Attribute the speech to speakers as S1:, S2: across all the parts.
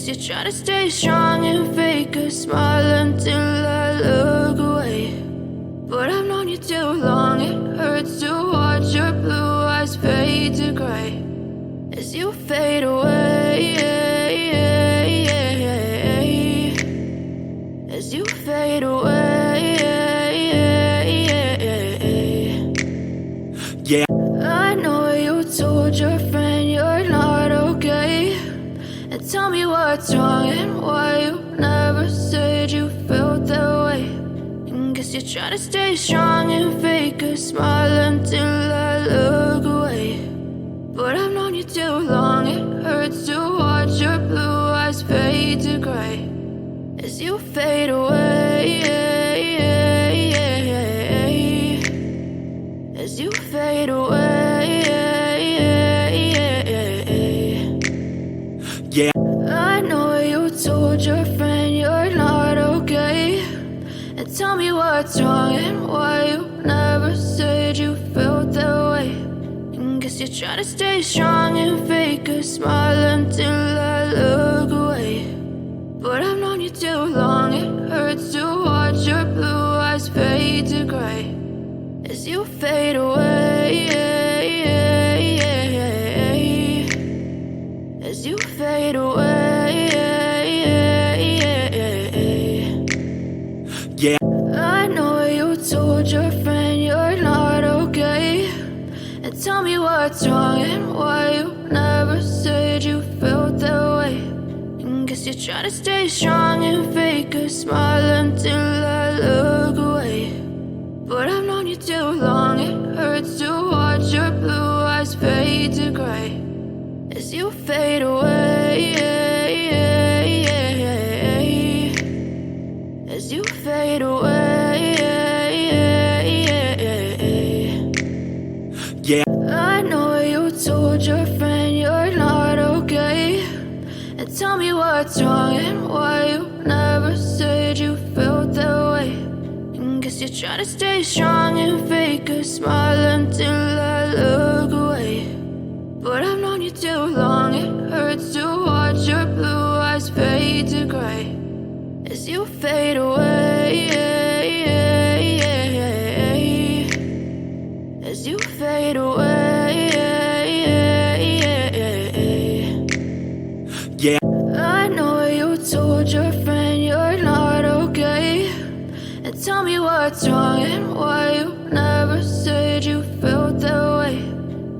S1: you try to stay strong and fake a smile until I look away. But I've known you too long, it hurts to watch your blue eyes fade to gray as you fade away, as you fade away.
S2: Yeah.
S1: I know you told your friend you're not okay, and tell me what's wrong and why you never said you felt that way. And guess you try to stay strong and fake a smile until I look away. But I've known you too long, it hurts to watch your blue eyes fade to gray as you fade away, as you fade away.
S2: Yeah.
S1: I know you told your friend you're not okay, and tell me what's wrong and why you never said you felt that way. And guess you try to stay strong and fake a smile until I look away. But I've known you too long, it hurts to watch your blue eyes fade to gray as you fade away, as you fade away.
S2: Yeah.
S1: I know you told your friend you're not okay, and tell me what's wrong and why you never said you felt that way. And guess you try to stay strong and fake a smile until I look away. But I've known you too long, it hurts to watch your blue eyes fade to gray as you fade away, as you fade away.
S2: Yeah.
S1: I know you told your friend you're not okay, and tell me what's wrong and why you never said you felt that way. And guess you try to stay strong and fake a smile until I look away. But I've known you too long, it hurts to watch your blue eyes fade to gray as you fade away, as you fade away.
S2: Yeah.
S1: I know you told your friend you're not okay, and tell me what's wrong and why you never said you felt that way.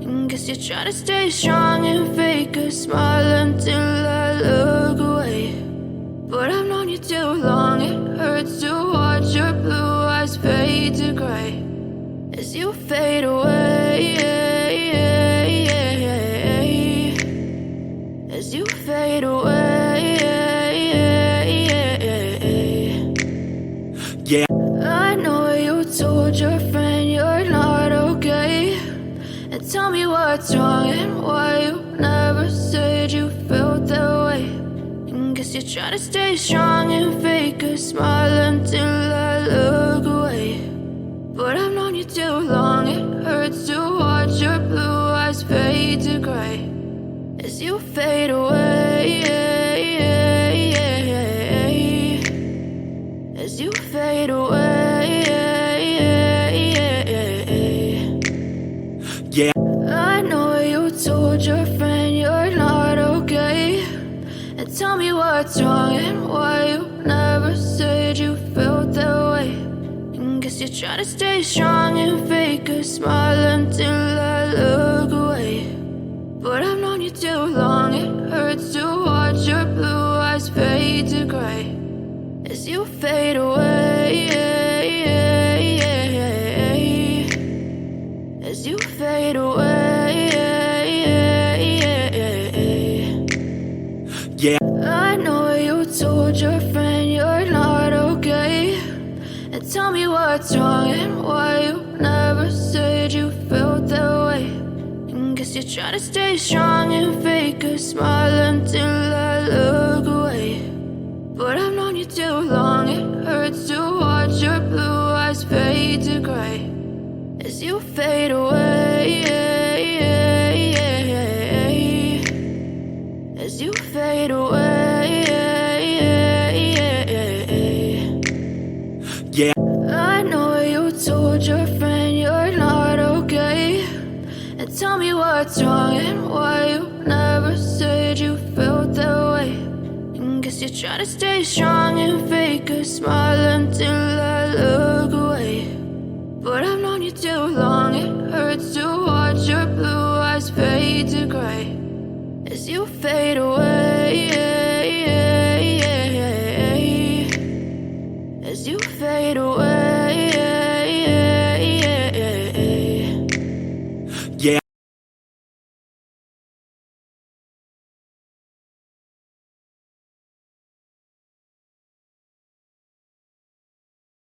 S1: And guess you try to stay strong and fake a smile until I look away. But I've known you too long, it hurts to watch your blue eyes fade to gray as you fade away, as you fade away.
S2: Yeah.
S1: I know you told your friend you're not okay, and tell me what's wrong and why you never said you felt that way. And guess you try to stay strong and fake a smile until I look away. But I've known you too long, it hurts to watch your blue eyes fade to gray as you fade away, as you fade away.
S2: Yeah.
S1: I know you told your friend you're not okay, and tell me what's wrong and why you never said you felt that way. And guess you try to stay strong and fake a smile until I look away. But I've known you too long, it hurts to watch your blue eyes fade to gray as you fade away, as you fade away.
S2: Yeah.
S1: I know you told your friend you're not okay, and tell me what's wrong and why you never said you felt that way. And guess you try to stay strong and fake a smile until I look away. But I've known you too long, it hurts to watch your blue eyes fade to gray as you fade away, as you fade away. your friend you're not okay, and tell me what's wrong and why you never said you felt that way. And guess you're trying to stay strong and fake a smile until I look away. But I've known you too long, it hurts to watch your blue eyes fade to gray as you fade away.